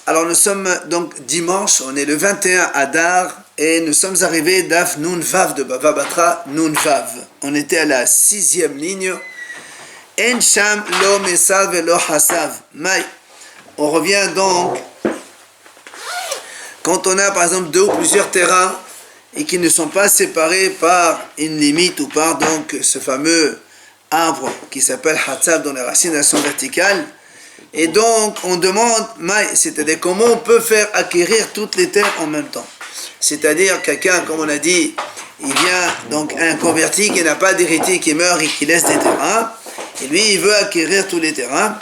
Alors nous sommes donc dimanche, on est le 21 Adar et nous sommes arrivés d'Af Nun Vav de Bava Batra Nun Vav. On était à la 6e ligne. En Sham lo Mesav ve lo Hasav. Maï. On revient donc quand on a par exemple deux ou plusieurs terrains et qui ne sont pas séparés par une limite ou par donc ce fameux arbre qui s'appelle Hatsav dont les racines sont verticales. Et donc on demande, c'est-à-dire comment on peut faire acquérir toutes les terres en même temps. C'est-à-dire quelqu'un, comme on a dit, il vient donc un converti qui n'a pas d'héritier, qui meurt et qui laisse des terrains. Et lui, il veut acquérir tous les terrains.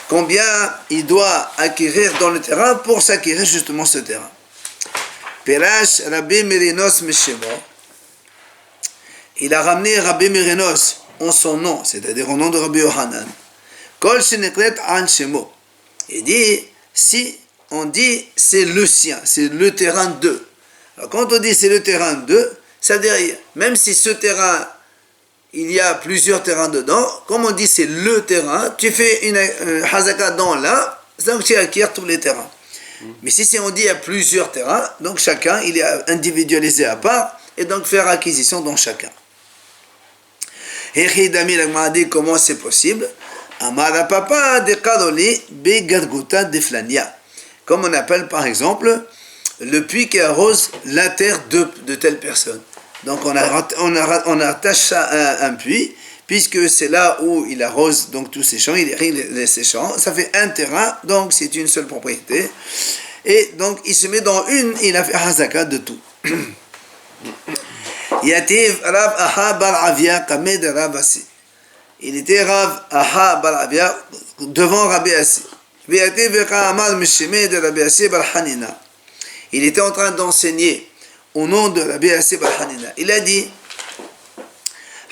Combien il doit acquérir dans le terrain pour s'acquérir justement ce terrain. Perash Rabbi Merinos Meshemo. Il a ramené Rabbi Merinos en son nom, c'est-à-dire au nom de Rabbi Yohanan. Kol Sheneklet An Shemo. Il dit, si on dit c'est le sien, c'est le terrain 2. Alors quand on dit c'est le terrain 2, ça veut dire, même si ce terrain, il y a plusieurs terrains dedans, comme on dit c'est le terrain, tu fais une hazaka dans là, donc tu acquiers tous les terrains. Mais si on dit il y a plusieurs terrains, donc chacun, il est individualisé à part, et donc faire acquisition dans chacun. Et Khidami m'a dit comment c'est possible. Amara papa de Karoli Begargota de Flania. Comme on appelle par exemple le puits qui arrose la terre de telle personne. Donc on attache ça à un puits, puisque c'est là où il arrose donc tous ses champs, il irrigue ses champs, ça fait un terrain, donc c'est une seule propriété. Et donc il se met dans une, il a fait hazaka de tout. Yativ Rav Aha Bar Avia Kamed Rav Asi. Il était Rav Aha Bar Avia devant Rabbi Asi. Yativ Veka Amal Mishime de Rabbi Asi Bar Hanina. Il était en train d'enseigner au nom de Rabbi Asi Bar Hanina. Il a dit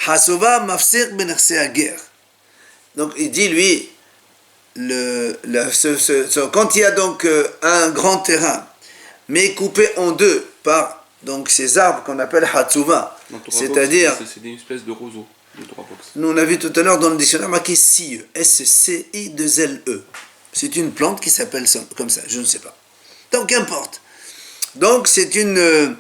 Hasuva Mafsir Ben Ager. Donc il dit lui, quand il y a donc un grand terrain, mais coupé en deux par donc ces arbres qu'on appelle Hatsuva, c'est-à-dire c'est une espèce de roseau. Nous on a vu tout à l'heure dans le dictionnaire marqué SCIE, S-C-I-2-L-E. C'est une plante qui s'appelle comme ça, je ne sais pas. Donc qu'importe. Donc c'est une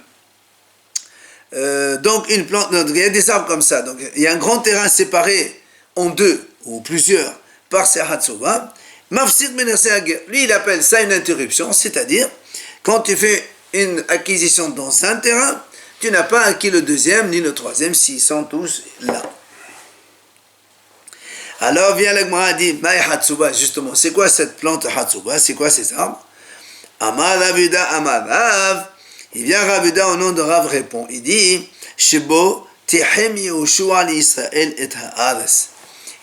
plante, donc, il y a des arbres comme ça. Donc il y a un grand terrain séparé en deux ou plusieurs par ces Hatsuva. Mafsid Menerse Ager. Lui il appelle ça une interruption, c'est-à-dire quand tu fais une acquisition dans un terrain, tu n'as pas acquis le deuxième ni le troisième s'ils sont tous là. Alors vient le Gemara dit, Maï Hatsuba, justement, c'est quoi cette plante Hatsuba, c'est quoi ces arbres? Amar Ravuda Amar Rav. Il vient Ravuda au nom de Rav répond, il dit, Shebo Tihem Yehoshua l'Israël et Haaretz.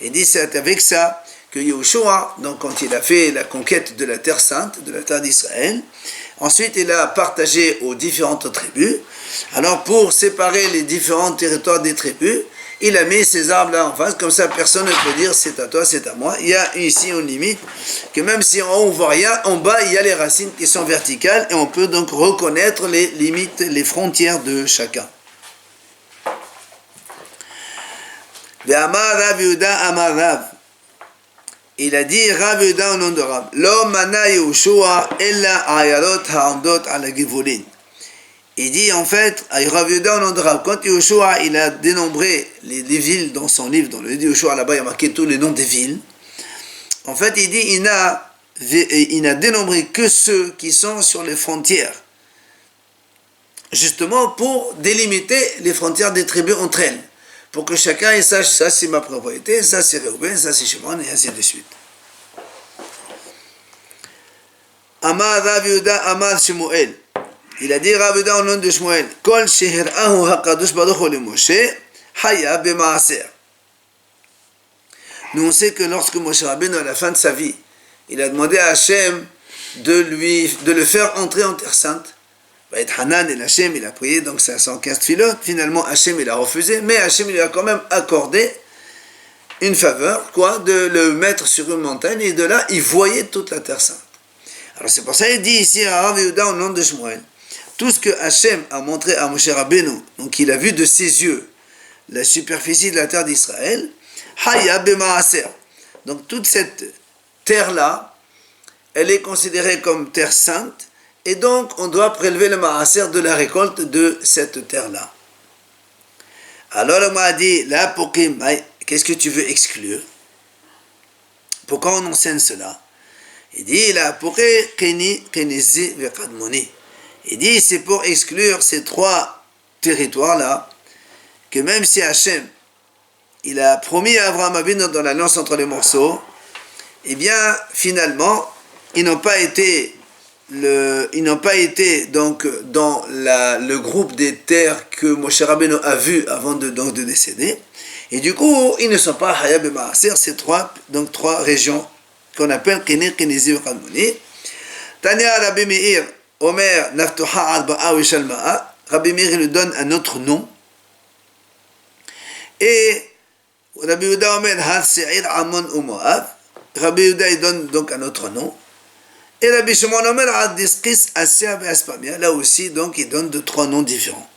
Il dit, c'est avec ça que Yehoshua, donc quand il a fait la conquête de la terre sainte, de la terre d'Israël, ensuite il a partagé aux différentes tribus. Alors pour séparer les différents territoires des tribus, il a mis ces arbres-là en face, comme ça personne ne peut dire c'est à toi, c'est à moi. Il y a ici une limite, que même si en haut on voit rien, en bas il y a les racines qui sont verticales et on peut donc reconnaître les limites, les frontières de chacun. Ve'amar Rav Yehuda Amar Rav. Il a dit Rav Yehuda au nom de Rav. Lo mana Yehoshua ella ayarot ha'amdot ala givulin. Il dit en fait, Rav Yehuda au nom de Rav, quand Yehoshua il a dénombré les villes dans son livre, dans le livre de Yehoshua là-bas il a marqué tous les noms des villes. En fait il dit il n'a dénombré que ceux qui sont sur les frontières. Justement pour délimiter les frontières des tribus entre elles. Pour que chacun il sache, ça c'est ma propriété, ça c'est Réhouven, ça c'est Shimon, et ainsi de suite. Amar Rav Yehuda Amar Shmuel. Il a dit Rav Yehuda au nom de Shmuel, Kol shehir'ahu hakadosh baruch hu Moshe, haya b'maaser. Nous on sait que lorsque Moshe Rabbeinu à la fin de sa vie, il a demandé à Hachem de le faire entrer en terre sainte. Hanan et Hachem, il a prié donc 515 filotes. Finalement, Hachem, il a refusé, mais Hachem, il lui a quand même accordé une faveur, quoi, de le mettre sur une montagne, et de là, il voyait toute la terre sainte. Alors c'est pour ça qu'il dit ici à Rav Yehuda au nom de Shmuel, tout ce que Hachem a montré à Moshe Rabbeinu, donc il a vu de ses yeux la superficie de la terre d'Israël, Haya b'maaser. Donc toute cette terre-là, elle est considérée comme terre sainte, et donc on doit prélever le maaser de la récolte de cette terre-là. Alors le m'a dit, là, pour qu'est-ce que tu veux exclure? Pourquoi on enseigne cela? Il dit, là, pour il dit, c'est pour exclure ces trois territoires-là, que même si Hachem, il a promis à Abraham Avinu dans l'alliance entre les morceaux, eh bien, finalement, ils n'ont pas été donc dans le groupe des terres que Moshe Rabbeinu a vu avant de décéder, et du coup, ils ne sont pas Hayab et Maaser, ces trois régions qu'on appelle Kéné, Kénézi et Kadmoni. Tania Rabbi Meir, Omer, Naftuha, Arba'a, Wishalma'a. Rabbi Meir lui donne un autre nom. Et Rabbi Yehuda Omer, Had Se'ir, Amon ou Moab. Rabbi Yehuda il donne donc un autre nom. Et Rabbi Shimon Omer, Had Diskis, Asya et Aspamia. Là aussi, donc, il donne trois noms différents.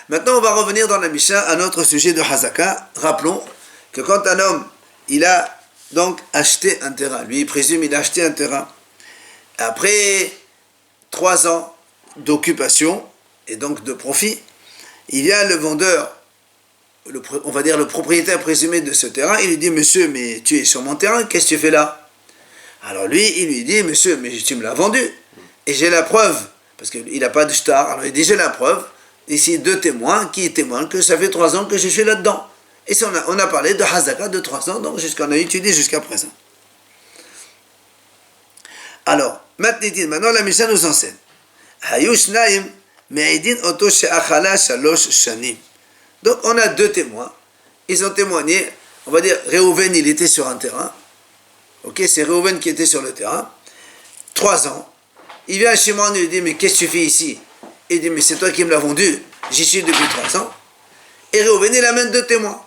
Maintenant, on va revenir dans la Mishnah à notre sujet de Hazaka. Rappelons que quand un homme, il a donc acheté un terrain, lui il présume il a acheté un terrain, après 3 ans d'occupation et donc de profit, il vient le vendeur, on va dire le propriétaire présumé de ce terrain, il lui dit, monsieur, mais tu es sur mon terrain, qu'est-ce que tu fais là? Alors lui, il lui dit, monsieur, mais tu me l'as vendu, et j'ai la preuve, parce qu'il n'a pas de shtar, alors il dit, j'ai la preuve, ici 2 témoins qui témoignent que ça fait 3 ans que je suis là-dedans. Et on a parlé de Hazaka de 3 ans, donc on a étudié jusqu'à présent. Alors, maintenant la Mishnah nous enseigne. Donc on a 2 témoins. Ils ont témoigné, on va dire, Réhouven il était sur un terrain. Ok, c'est Réhouven qui était sur le terrain. 3 ans. Il vient à Shimon et lui dit, mais qu'est-ce que tu fais ici? Il dit, mais c'est toi qui me l'as vendu, j'y suis depuis 3 ans. Et Réhouven, il amène 2 témoins.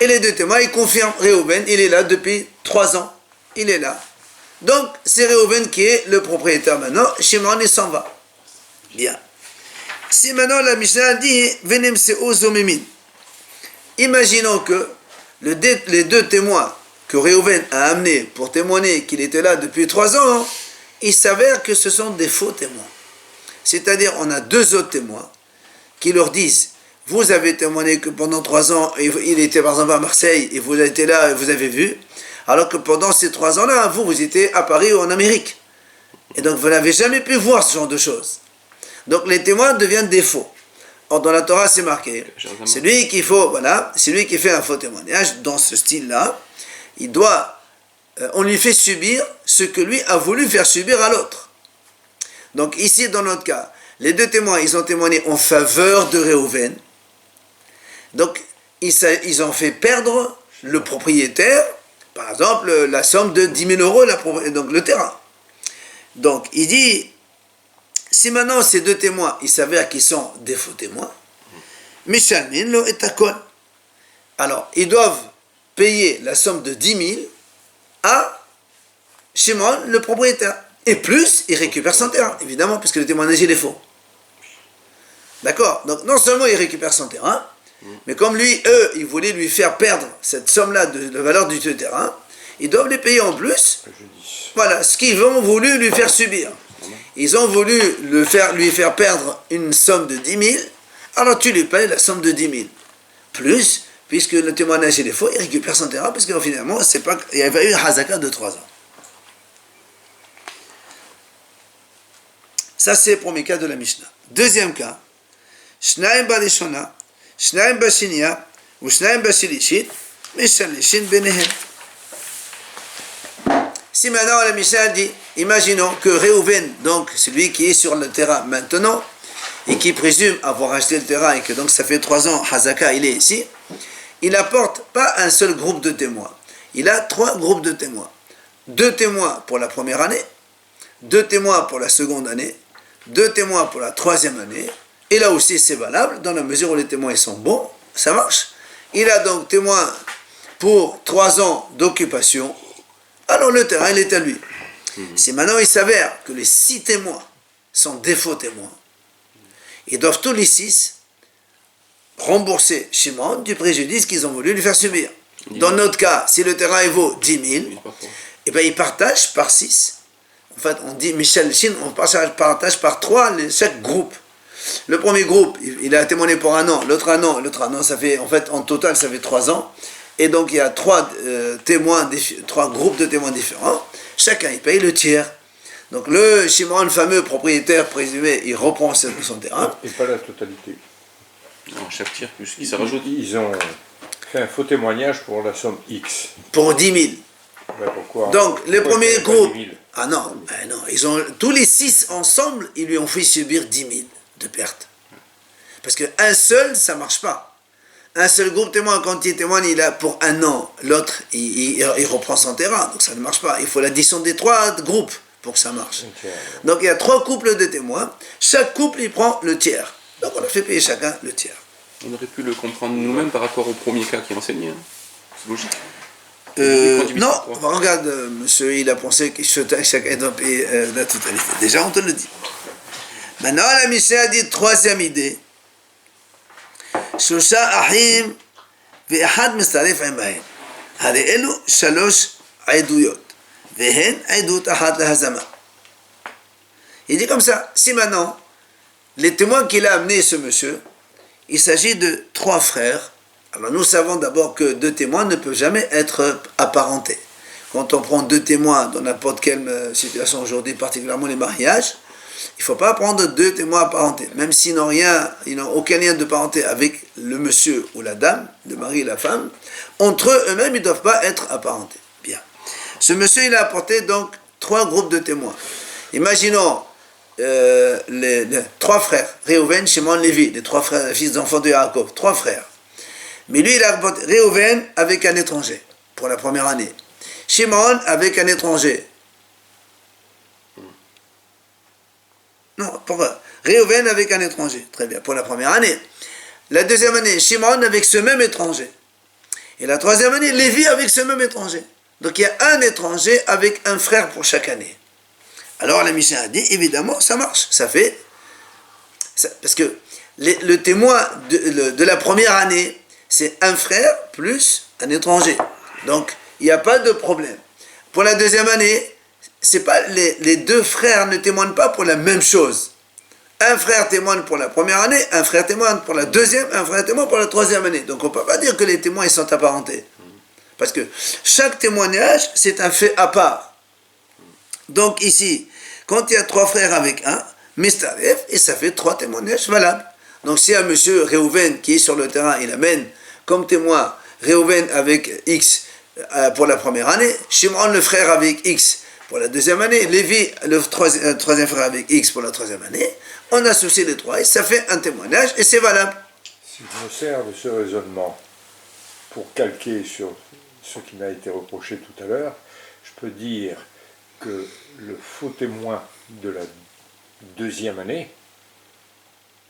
Et les 2 témoins, ils confirment, Réhouven, il est là depuis 3 ans. Il est là. Donc, c'est Réhouven qui est le propriétaire maintenant. Shimon, il s'en va. Bien. Si maintenant la Mishnah dit, Venem Seo Zomimin. Imaginons que les 2 témoins que Réhouven a amenés pour témoigner qu'il était là depuis 3 ans, il s'avère que ce sont des faux témoins. C'est-à-dire, on a 2 autres témoins qui leur disent, vous avez témoigné que pendant 3 ans, il était par exemple à Marseille, et vous étiez là et vous avez vu, alors que pendant ces 3 ans-là, vous étiez à Paris ou en Amérique. Et donc, vous n'avez jamais pu voir ce genre de choses. Donc, les témoins deviennent des faux. Or, dans la Torah, c'est marqué, c'est lui qui fait un faux témoignage, dans ce style-là, on lui fait subir ce que lui a voulu faire subir à l'autre. Donc ici, dans notre cas, les 2 témoins, ils ont témoigné en faveur de Réhouven. Donc, ils ont fait perdre le propriétaire, par exemple, la somme de 10 000 euros, donc le terrain. Donc, il dit, si maintenant ces 2 témoins, il s'avère qu'ils sont des faux témoins, Mishalmin lo et Takon. Alors, ils doivent payer la somme de 10 000 à Shimon, le propriétaire. Et plus, il récupère son terrain, évidemment, puisque le témoignage il est faux. D'accord? Donc, non seulement il récupère son terrain, mais comme eux, ils voulaient lui faire perdre cette somme-là de la valeur du terrain, ils doivent les payer en plus. Voilà, ce qu'ils ont voulu lui faire subir. Ils ont voulu lui faire perdre une somme de 10 000, alors tu lui payes la somme de 10 000. Plus, puisque le témoignage il est faux, il récupère son terrain, parce que finalement, il y avait eu un Hazaka de 3 ans. Ça, c'est le premier cas de la Mishnah. Deuxième cas, Shnaim Barishona, Shnaim Bashinia, ou Shnaim Bashilishit, Meshalishin Benehem. Si maintenant la Mishnah dit, imaginons que Réhouven, donc celui qui est sur le terrain maintenant, et qui présume avoir acheté le terrain, et que donc ça fait 3 ans, Hazaka, il est ici, il n'apporte pas un seul groupe de témoins. Il a 3 groupes de témoins. 2 témoins pour la première année, 2 témoins pour la seconde année, 2 témoins pour la 3e année, et là aussi c'est valable, dans la mesure où les témoins ils sont bons, ça marche. Il a donc témoin pour 3 ans d'occupation, alors le terrain il est à lui. Si maintenant il s'avère que les 6 témoins sont des faux témoins, ils doivent tous les 6 rembourser Shimon du préjudice qu'ils ont voulu lui faire subir. Dans notre cas, si le terrain il vaut 10 000, et bien ils partagent par 6. En fait, on dit Michel Chine, on partage par 3 chaque groupe. Le premier groupe, il a témoigné pour un an, l'autre un an, ça fait, en fait, en total, ça fait 3 ans. Et donc, il y a 3 groupes de témoins différents. Chacun, il paye le tiers. Donc, le Shimon, le fameux propriétaire présumé, il reprend son terrain. Et pas la totalité. Non, chaque tiers, plus qui se rajoute. Ils ont fait un faux témoignage pour la somme X. Pour 10 000. Ben pourquoi? Donc, les premiers groupes. 10 000. Ah non, tous les 6 ensemble, ils lui ont fait subir 10 000 de pertes. Parce qu'un seul, ça ne marche pas. Un seul groupe témoin, quand il témoigne, il a pour un an. L'autre, il reprend son terrain. Donc ça ne marche pas. Il faut l'addition des 3 groupes pour que ça marche. Okay. Donc il y a 3 couples de témoins. Chaque couple, il prend le tiers. Donc on a fait payer chacun le tiers. On aurait pu le comprendre nous-mêmes par rapport au premier cas qui enseignait. Hein. C'est logique. Non, regarde, monsieur, il a pensé que chacun doit payer la totalité. Déjà, on te le dit. Maintenant, la Mishnah a dit 3e idée. Shosha ahim ve'echad mistaref imahem. Hare elu shalosh aiduyot. Vehen aidut ahad lahazama. Il dit comme ça, si maintenant, les témoins qu'il a amenés, ce monsieur, il s'agit de 3 frères. Alors nous savons d'abord que 2 témoins ne peuvent jamais être apparentés. Quand on prend 2 témoins dans n'importe quelle situation aujourd'hui, particulièrement les mariages, il ne faut pas prendre 2 témoins apparentés. Même s'ils n'ont aucun lien de parenté avec le monsieur ou la dame, le mari et la femme, entre eux-mêmes, ils ne doivent pas être apparentés. Bien. Ce monsieur, il a apporté donc 3 groupes de témoins. Imaginons les 3 frères, Réhouven, Shimon, Lévi, les 3 frères, fils d'enfants de Yaakov, 3 frères. Mais lui, il a apporté Réhouven avec un étranger pour la première année. Shimon avec un étranger. Non, pourquoi? Réhouven avec un étranger. Très bien, pour la première année. La deuxième année, Shimon avec ce même étranger. Et la troisième année, Lévi avec ce même étranger. Donc il y a un étranger avec un frère pour chaque année. Alors la Mishnah a dit, évidemment, ça marche. Ça fait... parce que le témoin de la première année, c'est un frère plus un étranger. Donc, il n'y a pas de problème. Pour la deuxième année, c'est pas les 2 frères ne témoignent pas pour la même chose. Un frère témoigne pour la première année, un frère témoigne pour la deuxième, un frère témoigne pour la troisième année. Donc, on ne peut pas dire que les témoins ils sont apparentés. Parce que chaque témoignage, c'est un fait à part. Donc, ici, quand il y a 3 frères avec un, Mistaref, et ça fait 3 témoignages valables. Donc, si un monsieur Réhouven qui est sur le terrain, il amène comme témoin Réhouven avec X pour la première année, Shimon le frère avec X pour la deuxième année, Lévi le troisième frère avec X pour la troisième année, on associe les 3 et ça fait un témoignage et c'est valable. Si je me sers de ce raisonnement pour calquer sur ce qui m'a été reproché tout à l'heure, je peux dire que le faux témoin de la deuxième année,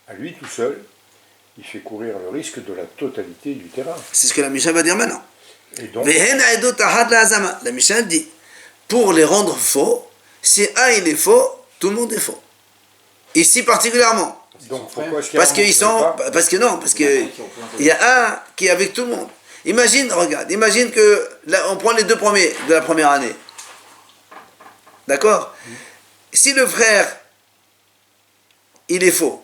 à lui tout seul, il fait courir le risque de la totalité du terrain. C'est ce que la Mishnah va dire maintenant. Et donc, la Mishnah dit, pour les rendre faux, si un il est faux, tout le monde est faux. Ici particulièrement. donc pourquoi est-ce qu'il y a un qui est avec tout le monde. Imagine que là, on prend les 2 premiers de la première année. D'accord? Si le frère, il est faux,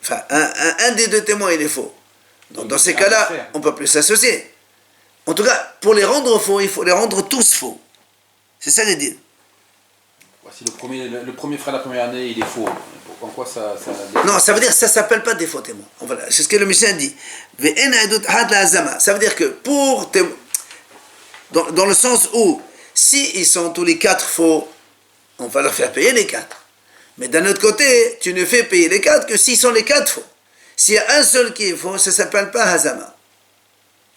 enfin, un des 2 témoins, il est faux. Donc, dans ces cas-là, on ne peut plus s'associer. En tout cas, pour les rendre faux, il faut les rendre tous faux. C'est ça le dit. Si le premier frère de la première année, il est faux, en quoi ça... Non, ça veut dire que ça ne s'appelle pas des faux témoins. Voilà, c'est ce que le Mishnah dit. Ça veut dire que pour témoins, dans le sens où, si ils sont tous les 4 faux, on va leur faire payer les 4. Mais d'un autre côté, tu ne fais payer les 4 que s'ils sont les 4 faux. S'il y a un seul qui est faux, ça ne s'appelle pas Hazama.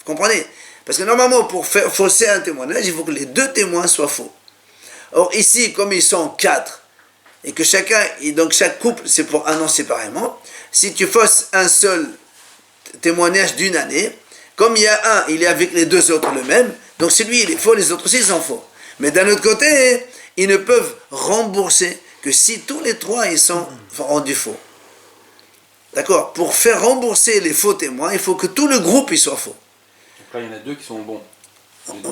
Vous comprenez? Parce que normalement, pour faire fausser un témoignage, il faut que les 2 témoins soient faux. Or ici, comme ils sont 4, et que chaque couple, c'est pour un an séparément, si tu fausses un seul témoignage d'une année, comme il y a un, il est avec les 2 autres le même, donc celui il est faux, les autres aussi ils sont faux. Mais d'un autre côté, ils ne peuvent rembourser que si tous les 3 ils sont rendus faux. D'accord? Pour faire rembourser les faux témoins, il faut que tout le groupe il soit faux. Donc là, il y en a 2 qui sont bons.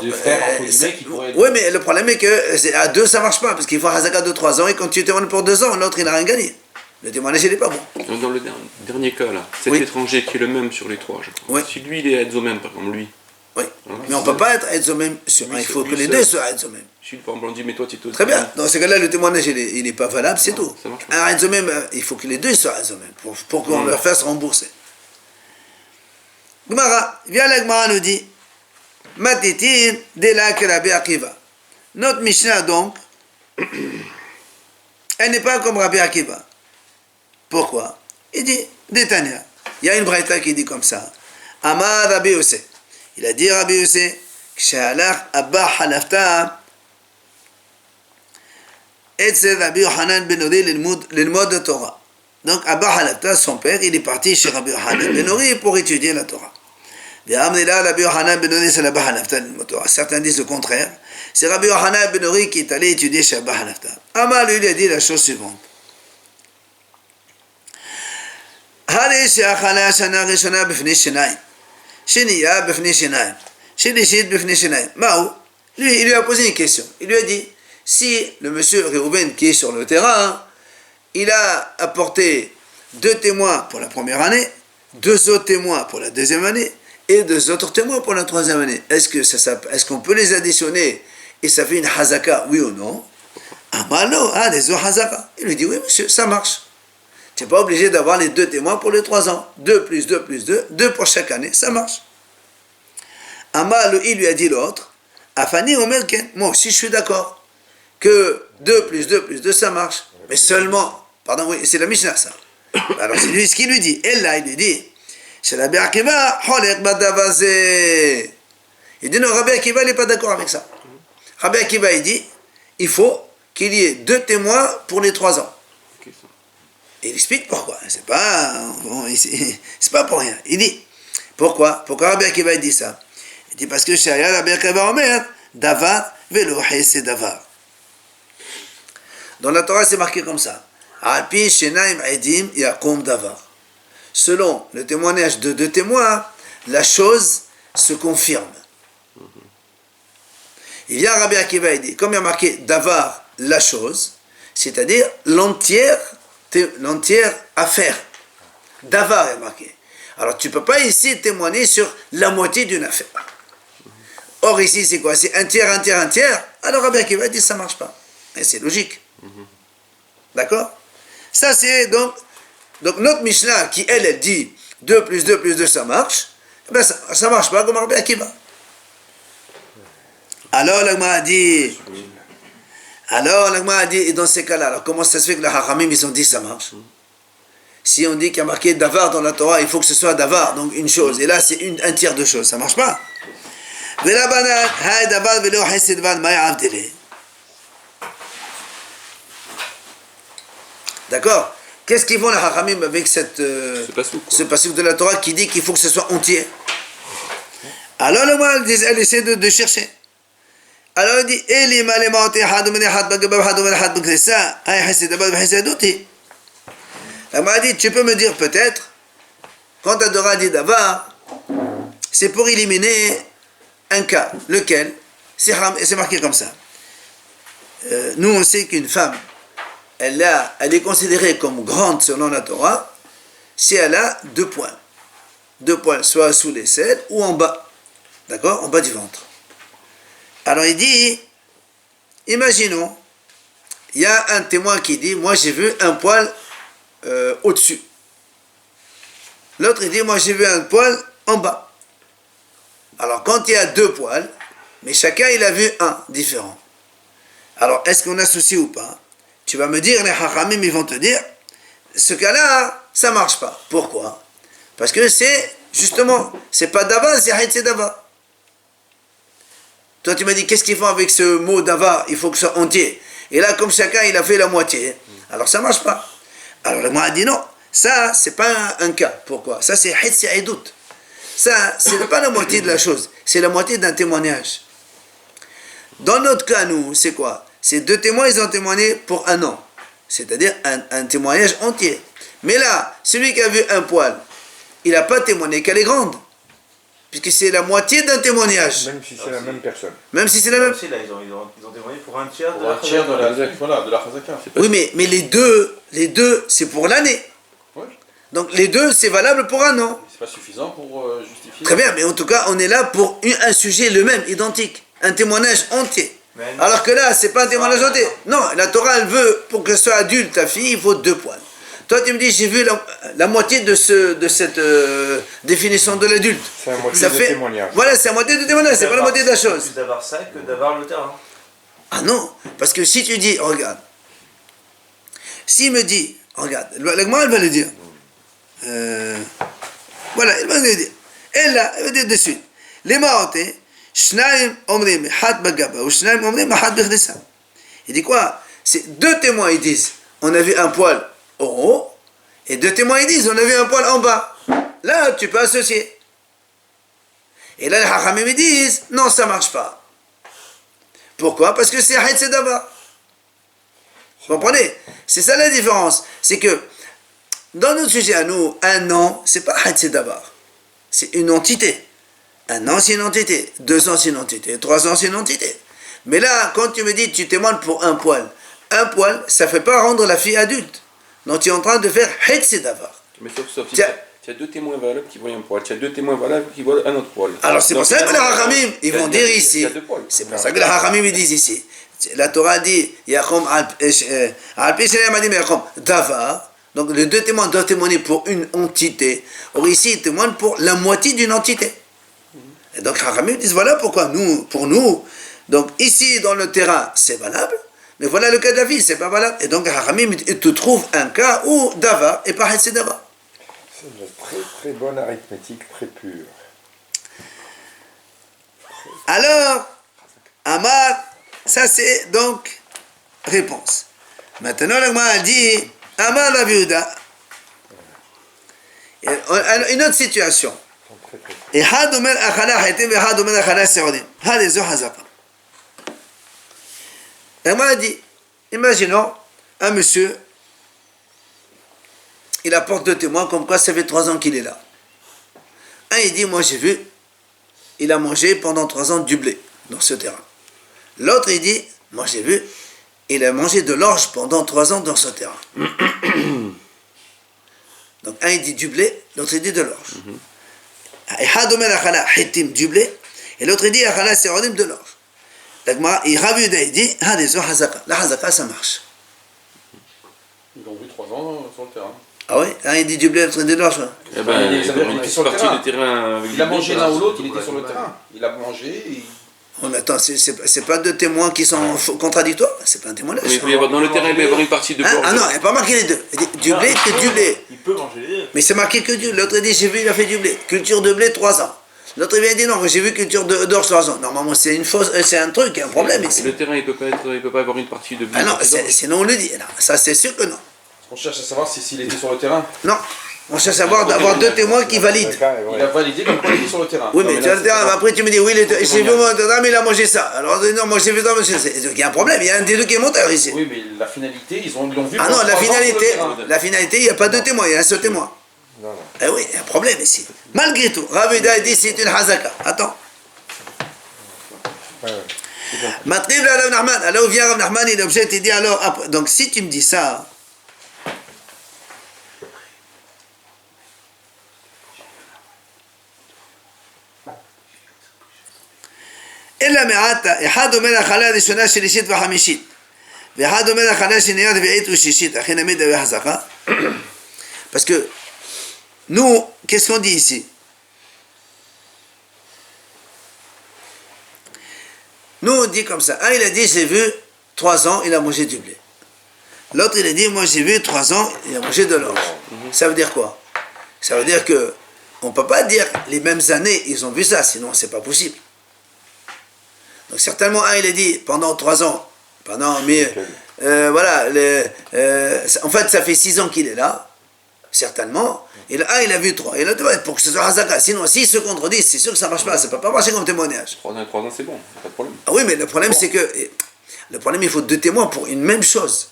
Deux frères, entre guillemets, qui pourraient... Oui, mais le problème est que à deux, ça marche pas, parce qu'il faut un hazaka de 3 ans, et quand tu témoignes pour 2 ans, l'autre, il n'a rien gagné. Le témoignage, il n'est pas bon. Donc dans le dernier cas, là, cet Oui. étranger qui est le même sur les trois, je crois. Oui. Si lui, il est Edzomem, par exemple, lui. Oui. Hein, Mais on ne peut pas être Edzomem sur un, il faut que les deux soient Edzomem. Si par exemple, on dit, mais toi, tu es Très bien. Dans ce cas-là, le témoignage, il n'est pas valable, c'est tout. Ça marche pas. Un Edzomem, il faut que les deux soient Edzomem, pour qu'on leur fasse rembourser. Gmara, viens la Gmara nous dit, Matitin, Dela Rabbi Akiva. Notre Mishnah, donc, elle n'est pas comme Rabbi Akiva. Pourquoi? Il dit, Détania. Il y a une braïta qui dit comme ça. Amar Rabbi Yosef. Il a dit Rabbi Yosef, Kshalach Abba Halafta, Etzel Rabbi Yohanan ben Ori l'ilmod de Torah. Donc Abba Halafta, son père, il est parti chez Rabbi Yohanan ben Ori pour étudier la Torah. Rabbi Yohanan ben Ori, c'est Abba Halafta l'ilmod de Torah. Certains disent le contraire. C'est Rabbi Yohanan ben Ori qui est allé étudier chez Abba Halafta. Amar lui a dit la chose suivante. הרי שאכלה השנה הראשונה בפני שיניים, שנייה בפני שיניים, שלישית בפני שיניים. מהו? Lui, il lui a posé une question. Il lui a dit, si le monsieur Réhouven qui est sur le terrain, il a apporté 2 témoins pour la première année, 2 autres témoins pour la deuxième année, et 2 autres témoins pour la troisième année, est-ce qu'on peut les additionner et ça fait une hazaka, oui ou non? Ah bah non, les autres hazaka. Il lui dit, oui monsieur, ça marche. Tu n'es pas obligé d'avoir les 2 témoins pour les 3 ans. 2 plus 2 plus 2, 2 pour chaque année, ça marche. Amal, il lui a dit l'autre, Afani Omer Ken, moi aussi je suis d'accord, que 2 plus 2 plus 2, ça marche. Mais seulement, pardon, oui, c'est la Mishnah ça. Alors c'est lui ce qu'il lui dit. Et là, il lui dit, chez Rabbi Akiva, Holek Badavazé. Il dit non, Rabbi Akiva, il n'est pas d'accord avec ça. Rabbi Akiva, il dit, il faut qu'il y ait 2 témoins pour les 3 ans. Et il explique pourquoi. C'est pas pour rien. Il dit, pourquoi Rabbi Akiva dit ça? Il dit parce que Shaya Rabbi Akiva Omer, Davar, Velo Hese Davar. Dans la Torah, c'est marqué comme ça. Alpi Shenaim Edim Yakum Davar. Selon le témoignage de 2 témoins, la chose se confirme. Il vient Rabbi Akiva, il dit, comme il y a marqué Davar, la chose, c'est-à-dire l'entière affaire. Davar est marqué. Alors tu ne peux pas ici témoigner sur la moitié d'une affaire. Or ici c'est quoi? C'est un tiers. Alors Rabbi Akiva dit ça ne marche pas. Et c'est logique. D'accord? Ça c'est donc notre Mishnah qui elle dit 2 plus 2 plus 2 ça marche. Ben ça ne marche pas comme Rabbi Akiva. Alors l'Agma a dit... et dans ces cas-là, alors comment ça se fait que les Hachamim, ils ont dit ça marche? Si on dit qu'il y a marqué Davar dans la Torah, il faut que ce soit Davar, donc une chose. Et là, c'est un tiers de chose, ça marche pas. D'accord? Qu'est-ce qu'ils font les Hachamim avec ce passouk de la Torah qui dit qu'il faut que ce soit entier? Alors le mal, elle essaie de chercher. Alors il dit, elle m'a dit, tu peux me dire peut-être, quand Adora dit Davar, c'est pour éliminer un cas. Lequel? C'est marqué comme ça. Nous on sait qu'une femme, elle est considérée comme grande selon la Torah, si elle a 2 poils. 2 poils, soit sous les selles ou en bas. D'accord? En bas du ventre. Alors il dit, imaginons, il y a un témoin qui dit, moi j'ai vu un poil au-dessus. L'autre il dit, moi j'ai vu un poil en bas. Alors quand il y a 2 poils, mais chacun il a vu un différent. Alors est-ce qu'on associe ou pas? Tu vas me dire, les Hachamim ils vont te dire, ce cas-là, ça marche pas. Pourquoi? Parce que c'est, justement, c'est pas Davar, c'est Haït, c'est Davar. Toi, tu m'as dit, qu'est-ce qu'ils font avec ce mot Davar? Il faut que ce soit entier. Et là, comme chacun, il a fait la moitié. Alors, ça ne marche pas. Alors, le a dit non. Ça, c'est pas un cas. Pourquoi? Ça, c'est Hit, c'est Idout. Ça, c'est pas la moitié de la chose. C'est la moitié d'un témoignage. Dans notre cas, nous, c'est quoi? Ces 2 témoins, ils ont témoigné pour 1 an. C'est-à-dire un témoignage entier. Mais là, celui qui a vu un poil, il n'a pas témoigné qu'elle est grande. puisque c'est la moitié d'un témoignage. Même si c'est la même personne. Même si c'est la même. Aussi, là, ils ont témoigné pour un tiers de Pour la un tiers de la, Chazaka. voilà, de la Chazaka. Oui, mais les deux, c'est pour l'année. Ouais. Donc les deux, c'est valable pour un an. C'est pas suffisant pour justifier. Très bien, mais en tout cas, on est là pour un sujet le même, identique. Un témoignage entier. Mais Alors que là, c'est pas un témoignage entier. Non, la Torah, elle veut, pour que ce soit adulte, ta fille, il faut 2 poils. Toi, tu me dis, j'ai vu la moitié de cette définition de l'adulte. C'est la moitié Ça de fait, témoignage. voilà, c'est la moitié de témoignage, c'est pas la moitié de la C'est chose. plus d'avoir ça que d'avoir le terrain. Ah non, parce que si tu dis, regarde, s'il me dit, regarde, moi elle va le dire. Voilà, elle va le dire. Elle va dire de suite. Les marotés, shnaim omrim had bagaba, ou shnaim omrim had bichdessa. Il dit quoi? C'est 2 témoins, ils disent, on a vu un poil en haut, et 2 témoins, ils disent, on a vu un poil en bas. Là, tu peux associer. Et là, les hachamim, ils disent, non, ça marche pas. Pourquoi? Parce que c'est Haït Sedaba. Vous comprenez? C'est ça la différence. C'est que dans notre sujet à nous, un an, c'est pas Haït Sedaba. C'est une entité. Un an, c'est une entité. 2 ans, c'est une entité. 3 ans, c'est une entité. Mais là, quand tu me dis, tu témoignes pour un poil, ça ne fait pas rendre la fille adulte. Donc tu es en train de faire Haït Sedaba. Mais sauf si Tiens. tu as 2 témoins valables qui voient un poil, tu as 2 témoins valables qui voient un autre poil. Alors c'est pour Donc, ça que les finalement, Hachamim, ils vont dire il y ici, a 2 poils. c'est pour ça que les Hachamim ils disent ici, la Torah dit, Yachom al-Pi Shalem Adim Yachom Davar, donc les 2 témoins doivent témoigner pour une entité, or ici ils témoignent pour la moitié d'une entité. Et donc les Hachamim disent, voilà pourquoi pour nous, donc ici dans le terrain c'est valable, mais voilà le cas de la vie, c'est pas valable. Et donc les Hachamim ils te trouvent un cas où Davar est pas Haït Davar. C'est de très très bonne arithmétique, très pure. Alors, Amar, ça c'est donc réponse. Maintenant, le Gemara dit, Amar la Viuda, une autre situation. Ils sont très très Et Hadomer Achala Haïtim et Hadomer Achala Seodim. Hadezo Hazaka. Le Gemara dit, imaginons un monsieur, il apporte 2 témoins comme quoi ça fait 3 ans qu'il est là. Un, il dit, moi j'ai vu, il a mangé pendant 3 ans du blé dans ce terrain. L'autre, il dit, moi j'ai vu, il a mangé de l'orge pendant 3 ans dans ce terrain. Donc un, il dit du blé, l'autre, il dit de l'orge. Et Hadomer Achala Hitim du blé, et l'autre, il dit Achala Serodim de l'orge. Donc il Ravuda, il dit, Hadezo Hazaka. La Hazaka, ça marche. Ils ont vu 3 ans sur le terrain. Ah oui, un, il dit du blé, l'autre, il dit de l'orge. Eh ben, Ça veut dire qu'il une était petite sur le partie terrain. du terrain avec Il a du blé, mangé voilà. l'un ou l'autre, il était sur le terrain. Il a mangé et... Oh, mais attends, c'est pas 2 témoins qui sont contradictoires, c'est pas un témoignage. Oui, il peut y avoir dans le terrain, il peut y avoir une partie de Hein? porc. Ah non, il n'y a pas marqué les 2. Il dit du blé que du blé. Il peut manger les deux. Mais c'est marqué que du. L'autre dit j'ai vu, il a fait du blé. Culture de blé 3 ans. L'autre vient dit non, j'ai vu culture d'orge 3 ans. Normalement, c'est une fausse, c'est un truc, il y a un problème Et ici. le terrain, il peut pas avoir une partie de blé. Ah non, sinon on le dit. Non, ça c'est sûr que non. On cherche à savoir s'il était sur le terrain. Non. On cherche à d'avoir 2 témoins qui valident. Il a validé comme quoi il était sur le terrain. Oui, Non, mais tu là, vas le dire, c'est pas- après tu me dis, oui, j'ai vu mon terrain, mais il a mangé ça. Alors non, moi j'ai vu ça, monsieur. Il y a un problème, il y a un des 2 qui est monteur ici. Oui, mais la finalité, ils l'ont vu. Ah pendant non, 3 ans sur le terrain. la finalité, il n'y a pas 2 témoins, il y a un seul témoin. Non, non. Eh oui, il y a un problème ici. Malgré tout, Ravuda dit c'est une hazaka. Attends. Ouais, ouais. Matrib la Rav Nachman. Alors vient Rav Nachman, il objecte, il dit alors, après. Donc si tu me dis ça, אלא מעתה, אחד אומר החלה הראשונה, שלישית וחמישית, ואחד אומר החלה שנייה, רביעית ושישית, אכן עמידה והחזקה. Parce que nous, qu'est-ce qu'on dit ici? Nous, on dit comme ça. Un, il a dit, j'ai vu 3 ans, il a mangé du blé. L'autre, il a dit, moi, j'ai vu 3 ans, il a mangé de l'orge. Ça veut dire quoi? Ça veut dire que on ne peut pas dire les mêmes années, ils ont vu ça, sinon c'est pas possible. Donc certainement, un, il a dit, pendant 3 ans, voilà, en fait, ça fait 6 ans qu'il est là, certainement. Et le 1, il a vu 3. Et le 2, pour que ce soit Hazaka. Sinon, s'ils se contredisent, c'est sûr que ça ne marche pas. Ça ne peut pas marcher comme témoignage. 3 ans, c'est bon, pas de problème. Ah oui, mais le problème, c'est que. Le problème, il faut 2 témoins pour une même chose.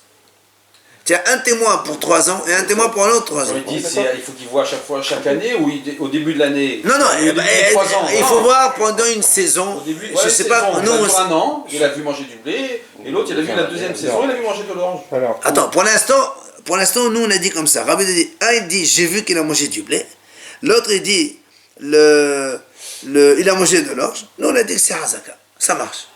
Tu as un témoin pour 3 ans et un témoin pour un autre 3 ans. Il dit il faut qu'il voit chaque année ou au début de l'année. Non, non, Au début des 3 ans. il faut voir pendant une saison. Au début, Je sais pas, nous, un an, il a vu manger du blé, et l'autre, il a vu la deuxième saison, il a vu manger de l'orange. Alors, Attends, pour l'instant, nous on a dit comme ça. Rabbi a dit, un il dit j'ai vu qu'il a mangé du blé. L'autre il dit il a mangé de l'orge. Nous on a dit que c'est Hazaka. Ça marche.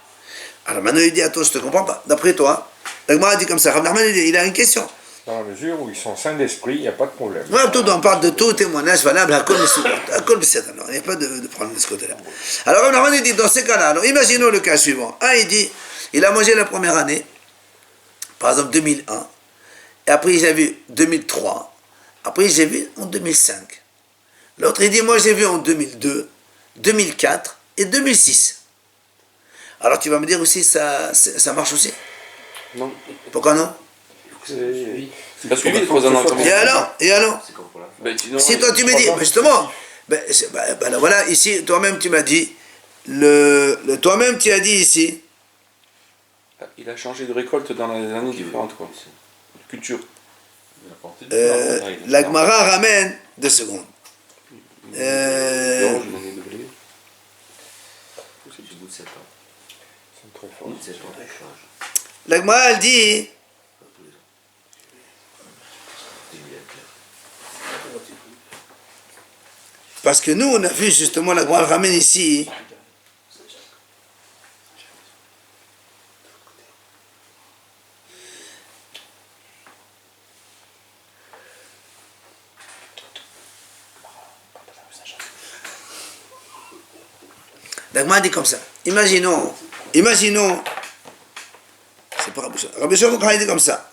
Alors maintenant il dit attends, je te comprends pas. D'après toi, la Gemara a dit comme ça. Rabbi Nachman il a une question. dans la mesure où ils sont sains d'esprit, il n'y a pas de problème. Ouais, on parle de tout témoignage valable à col il n'y a pas de problème de ce côté-là. Alors Rabbi Nachman il dit dans ces cas-là, alors imaginons le cas suivant. Un il dit il a mangé la première année, par exemple 2001. Et après, j'ai vu 2003. Après, j'ai vu en 2005. L'autre, il dit, moi, j'ai vu en 2002, 2004 et 2006. Alors, tu vas me dire aussi, ça marche aussi? Non. Pourquoi non? C'est pas suivi les 3 ans dans le Et alors C'est comme pour la fin. Ben, sinon, Si toi, tu me dis, justement, là, voilà, ici, toi-même, tu m'as dit, toi-même, tu as dit ici, il a changé de récolte dans les années différentes, quoi. Culture. la Gemara ramène 2 secondes. L'orange, une année de blé. C'est du bout de 7 ans. C'est très fort. Au bout de 7 ans, tu changes. La Gemara, elle dit, parce que nous, on a vu justement, la Gemara ramène ici, la Gemara dit comme ça. Imaginons, c'est pas Rabbi Shimon. Rabbi Shimon, quand il dit comme ça.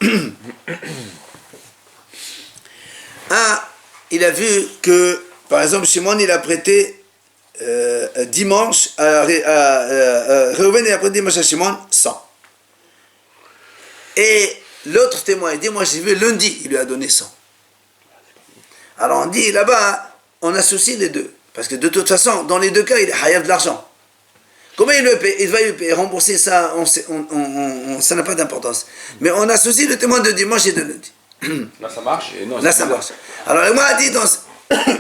Un, il a vu que, par exemple, Shimon, il a prêté dimanche à Reuven et après dimanche à Shimon 100. Et l'autre témoin, il dit, moi j'ai vu lundi, il lui a donné 100. Alors on dit, là-bas, on associe les deux. Parce que de toute façon, dans les deux cas, il est hayav de l'argent. Comment il le paie? Il va lui payer, rembourser ça, ça n'a pas d'importance. Mais on associe le témoin de dimanche et de lundi. Là, ça marche. Et non, Là, ça marche. Alors, moi, a dit dans...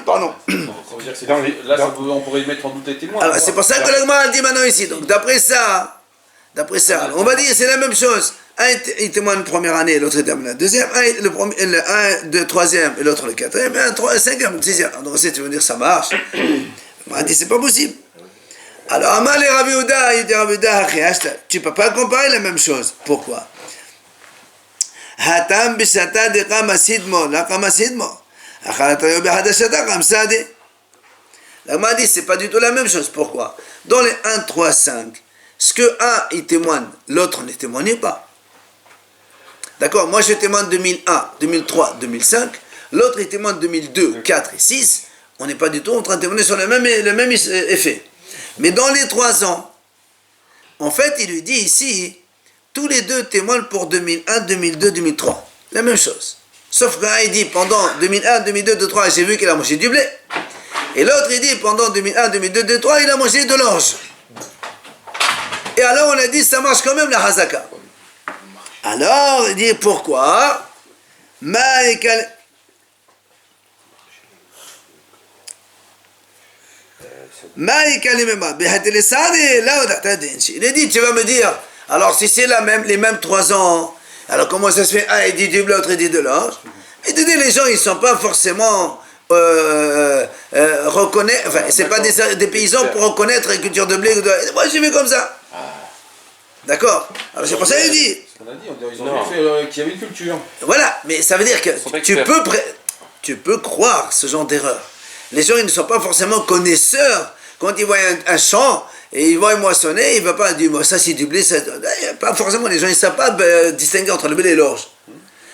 Pardon. Ça veut dire que là, on pourrait mettre en doute les témoins. Alors, c'est pour ça que l'Agma a dit maintenant ici. Donc, d'après ça, on va dire c'est la même chose. Un, il témoigne la première année, l'autre il témoigne la deuxième. Un, le troisième et l'autre le quatrième. Et un cinquième, le sixième. Donc, si tu veux dire ça marche. On a dit c'est pas possible. Alors, Amal et Rabbi Houda, il dit Rabbi Houda, tu ne peux pas comparer la même chose. Pourquoi? Hatam bishata de kama sidmo, la kama sidmo. Achalatayo behadashata kam sade. La Gemara dit c'est pas du tout la même chose. Pourquoi? Dans les 1, 3, 5, ce que un il témoigne, l'autre ne témoigne pas. D'accord? Moi je témoigne 2001, 2003, 2005. L'autre il témoigne 2002, 4 et 6. On n'est pas du tout en train de témoigner sur le même effet. Mais dans les 3 ans, en fait, il lui dit ici, tous les deux témoignent pour 2001, 2002, 2003. La même chose. Sauf qu'un, il dit, pendant 2001, 2002, 2003, j'ai vu qu'il a mangé du blé. Et l'autre, il dit, pendant 2001, 2002, 2003, il a mangé de l'orge. Et alors, on a dit, ça marche quand même la Hazaka. Alors, il dit, pourquoi? Il a dit, tu vas me dire, alors si c'est les mêmes 3 ans, alors comment ça se fait? Un il dit du blé, l'autre il dit de l'orge. Et tu dis, les gens ils ne sont pas forcément reconnaître, enfin c'est pas des paysans pour reconnaître la culture de blé. Moi j'ai vu comme ça. D'accord? Alors c'est pour ça qu'il dit. On a dit, ils ont fait qu'il y avait une culture. Voilà, mais ça veut dire que tu peux croire ce genre d'erreur. Les gens ils ne sont pas forcément connaisseurs. Quand ils voient un champ et ils voient moissonner, ils ne vont pas dire ça c'est du blé, ça, pas forcément, les gens ils ne savent pas distinguer entre le blé et l'orge.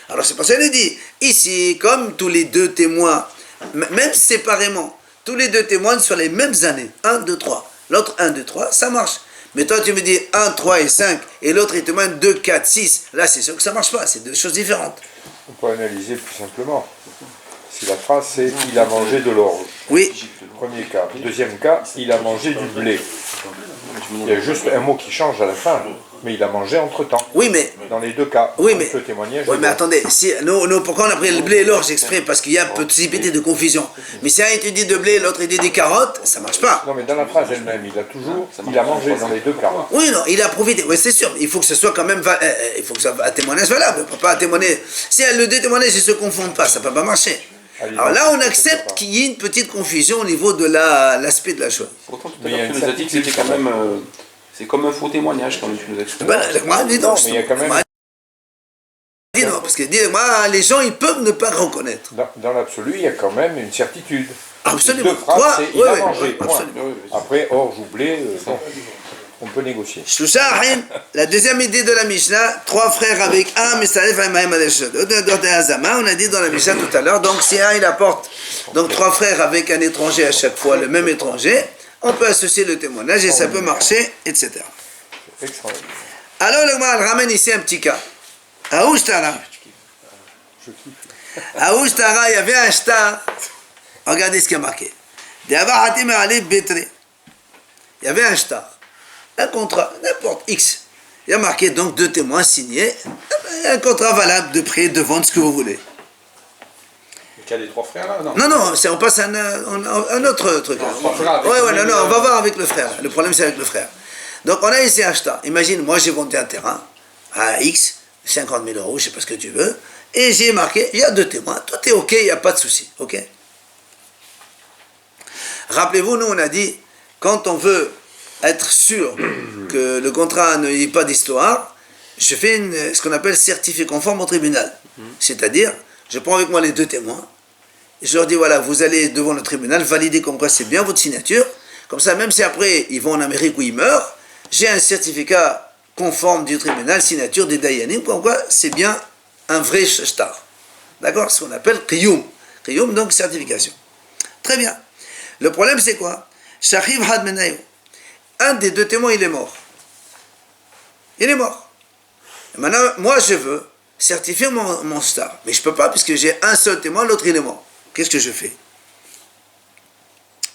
Alors c'est pour ça qu'il dit, ici, comme tous les deux témoins, même séparément, tous les deux témoignent sur les mêmes années, 1, 2, 3. L'autre 1, 2, 3, ça marche. Mais toi tu me dis 1, 3 et 5, et l'autre il témoigne 2, 4, 6. Là c'est sûr que ça ne marche pas, c'est deux choses différentes. On peut analyser plus simplement. Si la phrase c'est il a mangé de l'orge. Oui. Premier cas. Deuxième cas, il a mangé du blé. Il y a juste un mot qui change à la fin, mais il a mangé entre-temps. Oui, mais Dans les deux cas, Oui, mais- le témoignage. Oui, est mais bon. attendez, si, nous, pourquoi on a pris le blé et l'orge exprès? Parce qu'il y a un petit pété de confusion. Mais si un étudie de blé, l'autre étudie des carottes, ça marche pas. Non, mais dans la phrase elle-même, il a mangé dans les deux cas. Oui, non, il a profité. Oui, c'est sûr. Il faut que ce soit quand même, il faut que ce soit un témoignage valable. On peut pas témoigner. Si le deux témoignages ne se confondent pas, ça peut pas marcher. Alors là, on accepte qu'il y ait une petite confusion au niveau de l'aspect de la chose. Pourtant, tout à Mais il y a l'heure, tu une nous as dit que c'était quand même. C'est comme un faux témoignage quand tu nous as expliqué. Ben, moi, dis non, mais il y a quand même- dis non, parce que moi, les gens, ils peuvent ne pas reconnaître. Dans l'absolu, il y a quand même une certitude. Absolument. Les deux phrases, Quoi? c'est il Ouais, a ouais, mangé, ouais, point. absolument. Oui, oui, Après, orge ou blé, bon, on peut négocier. Shushahin, la deuxième idée de la Mishnah, trois frères avec un, Mistaref Aïmaïm Adeshod. On a dit dans la Mishnah tout à l'heure, donc si un il apporte donc trois frères avec un étranger à chaque fois, le même étranger, on peut associer le témoignage et ça peut marcher, etc. C'est extraordinaire. Alors le Gemara ramène ici un petit cas. À Oushtara, Je kiffe. à Oushtara, il y avait un shtar. Regardez ce qui a marqué. Il y avait un shtar. Un contrat, n'importe, X. Il y a marqué donc deux témoins signés, un contrat valable de prêt, de vente, ce que vous voulez. Le cas des trois frères là, non. Non, on passe à un autre truc. Trois frères avec Ouais, le non, même- on va voir avec le frère. Le problème, c'est avec le frère. Donc, on a ici un shtar. Imagine, moi, j'ai vendu un terrain à X, 50 000 euros, je sais pas ce que tu veux, et j'ai marqué, il y a deux témoins, tout est OK, il n'y a pas de souci, OK? Rappelez-vous, nous, on a dit, quand on veut être sûr que le contrat n'y ait pas d'histoire, je fais ce qu'on appelle certifié conforme au tribunal. C'est-à-dire, je prends avec moi les deux témoins, et je leur dis, voilà, vous allez devant le tribunal valider comme quoi c'est bien votre signature, comme ça, même si après ils vont en Amérique où ils meurent, j'ai un certificat conforme du tribunal, signature des Dayanim, comme quoi c'est bien un vrai shtar. D'accord? Ce qu'on appelle qiyum. Qiyum, donc certification. Très bien. Le problème, c'est quoi? Shachiv had menayo. Un des deux témoins, il est mort. Il est mort. Et maintenant, moi, je veux certifier mon star. Mais je ne peux pas, puisque j'ai un seul témoin, l'autre, il est mort. Qu'est-ce que je fais?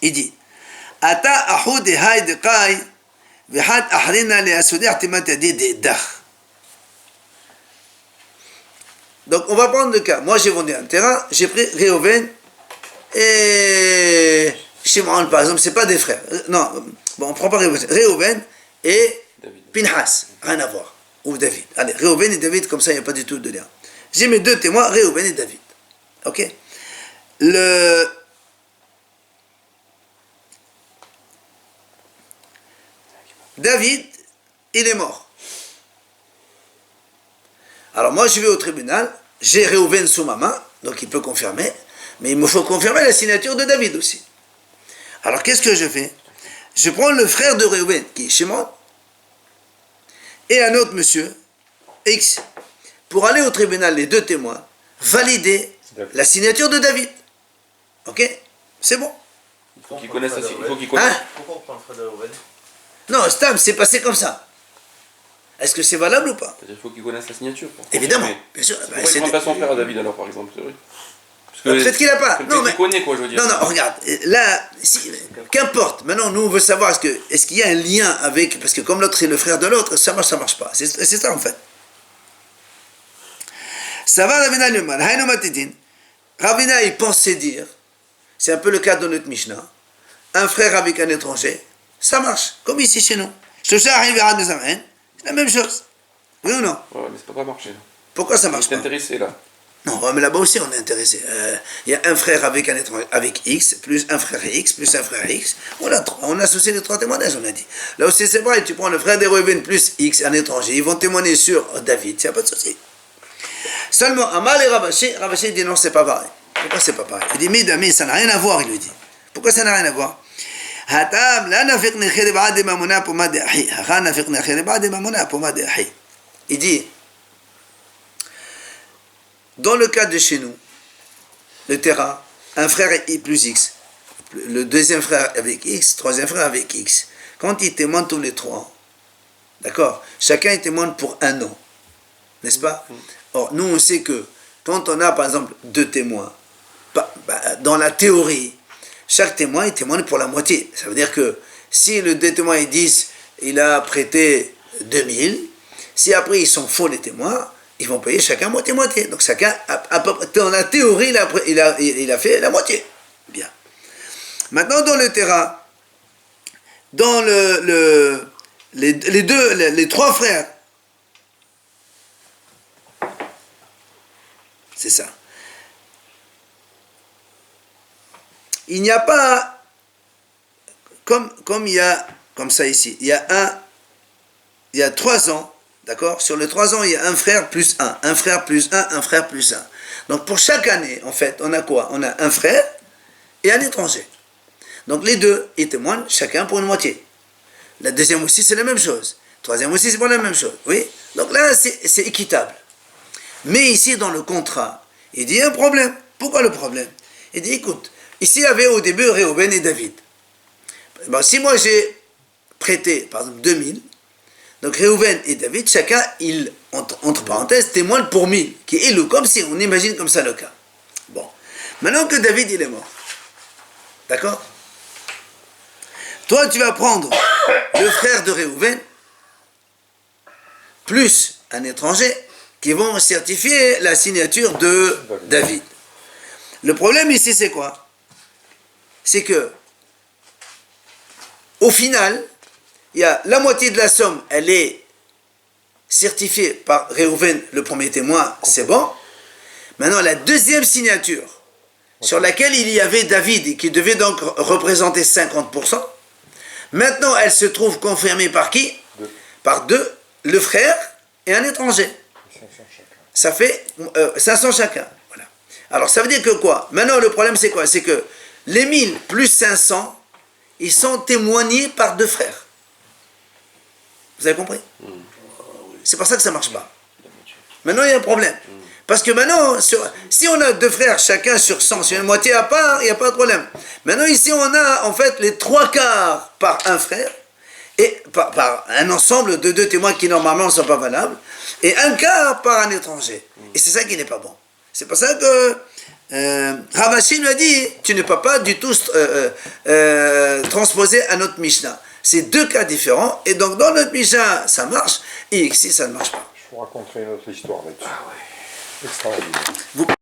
Il dit, Ata ahud haid qai, vihad ahrina li asudi ahtimat yadi de dakh. Donc, on va prendre le cas. Moi, j'ai vendu un terrain, j'ai pris Réhouven et Shimon, par exemple, c'est pas des frères. Non, bon, on prend pas Réhouven et David. Pinhas, rien à voir. Ou David. Allez, Réhouven et David, comme ça, il n'y a pas du tout de lien. J'ai mes deux témoins, Réhouven et David. Ok? David, il est mort. Alors moi, je vais au tribunal, j'ai Réhouven sous ma main, donc il peut confirmer, mais il me faut confirmer la signature de David aussi. Alors qu'est-ce que je fais? Je prends le frère de Réhouven, qui est Shimon, et un autre monsieur, X, pour aller au tribunal, les deux témoins, valider la signature de David. Ok? C'est bon. Il faut qu'ils connaissent. Il faut qu'ils connaissent. Hein? Pourquoi on prend le frère de Reuven? Non, Stam, c'est passé comme ça. Est-ce que c'est valable ou pas? C'est-à-dire qu'il faut qu'ils connaissent la signature. pour Évidemment, confirmer. bien sûr. Pourquoi il prend pas son frère à David alors, par exemple? C'est vrai. Parce Peut-être qu'il n'a pas. Non, Non, mais... mais. connaît quoi, je veux dire. Non, regarde, là, qu'importe, maintenant, nous, on veut savoir, est-ce qu'il y a un lien avec, parce que comme l'autre est le frère de l'autre, ça marche pas. C'est ça, en fait. Ça va, Ravina Luman, Haïno Matidin. Ravina, il pensait dire, c'est un peu le cas de notre Mishnah, un frère avec un étranger, ça marche, comme ici chez nous. C'est la même chose. Oui ou non? Ouais, mais ça peut pas marcher. Pourquoi ça Je marche suis pas? intéressé là. Non, mais là-bas aussi on est intéressé. Il y a un frère avec un étranger, avec X, plus un frère X, plus un frère X. On associe les trois témoignages, on a dit. Là aussi c'est vrai, tu prends le frère de Reuven plus X, un étranger, ils vont témoigner sur David, il n'y a pas de souci. Seulement, Amal et Rabashi dit non, c'est pas pareil. Pourquoi c'est pas pareil? Il dit, mais ça n'a rien à voir, il lui dit. Pourquoi ça n'a rien à voir? Il dit, dans le cas de chez nous, le terrain, un frère est plus X, le deuxième frère avec X, troisième frère avec X. Quand ils témoignent tous les trois, d'accord, chacun il témoigne pour un an, n'est-ce pas? Or, nous on sait que quand on a par exemple deux témoins, dans la théorie, chaque témoin, il témoigne pour la moitié. Ça veut dire que si le deux témoins ils disent il a prêté 2000, si après ils sont faux les témoins, ils vont payer chacun moitié-moitié. Donc chacun, dans la théorie, il a fait la moitié. Bien. Maintenant, dans le terrain, dans les trois frères, c'est ça. Il n'y a pas, comme il y a, comme ça ici, il y a 3 ans, d'accord? Sur les 3 ans, il y a un frère plus un frère plus un frère plus un. Donc pour chaque année, en fait, on a quoi? On a un frère et un étranger. Donc les deux, ils témoignent chacun pour une moitié. La deuxième aussi, c'est la même chose. Troisième aussi, c'est pour la même chose. Oui? Donc là, c'est équitable. Mais ici, dans le contrat, il dit un problème. Pourquoi le problème? Il dit, écoute, ici, il y avait au début Réhouven et David. Bon, si moi j'ai prêté, par exemple, 2000, donc Réhouven et David, chacun, il, entre parenthèses, témoigne pour 1000, qui est élu, comme si on imagine comme ça le cas. Bon. Maintenant que David, il est mort. D'accord? Toi, tu vas prendre le frère de Réhouven, plus un étranger, qui vont certifier la signature de David. Le problème ici, c'est quoi? C'est que, au final, il y a la moitié de la somme, elle est certifiée par Réhouven, le premier témoin, c'est bon. Maintenant, la deuxième signature, sur laquelle il y avait David, et qui devait donc représenter 50%, maintenant, elle se trouve confirmée par qui? Par deux, le frère et un étranger. 500 chacun. Ça fait 500 chacun. Voilà. Alors, ça veut dire que quoi? Maintenant, le problème, c'est quoi? C'est que les 1000 plus 500, ils sont témoignés par deux frères. Vous avez compris? C'est pour ça que ça ne marche pas. Maintenant, il y a un problème. Parce que maintenant, si on a deux frères, chacun sur 100, sur une moitié à part, il n'y a pas de problème. Maintenant, ici, on a en fait les 3/4 par un frère, et par un ensemble de deux témoins qui normalement ne sont pas valables, et 1/4 par un étranger. Et c'est ça qui n'est pas bon. C'est pour ça que Ravashi nous a dit, tu ne peux pas du tout transposer à notre Mishnah. C'est deux cas différents, et donc dans notre Mishnah, ça marche, et ici, ça ne marche pas. Je vous raconterai une autre histoire là-dessus. Extraordinaire.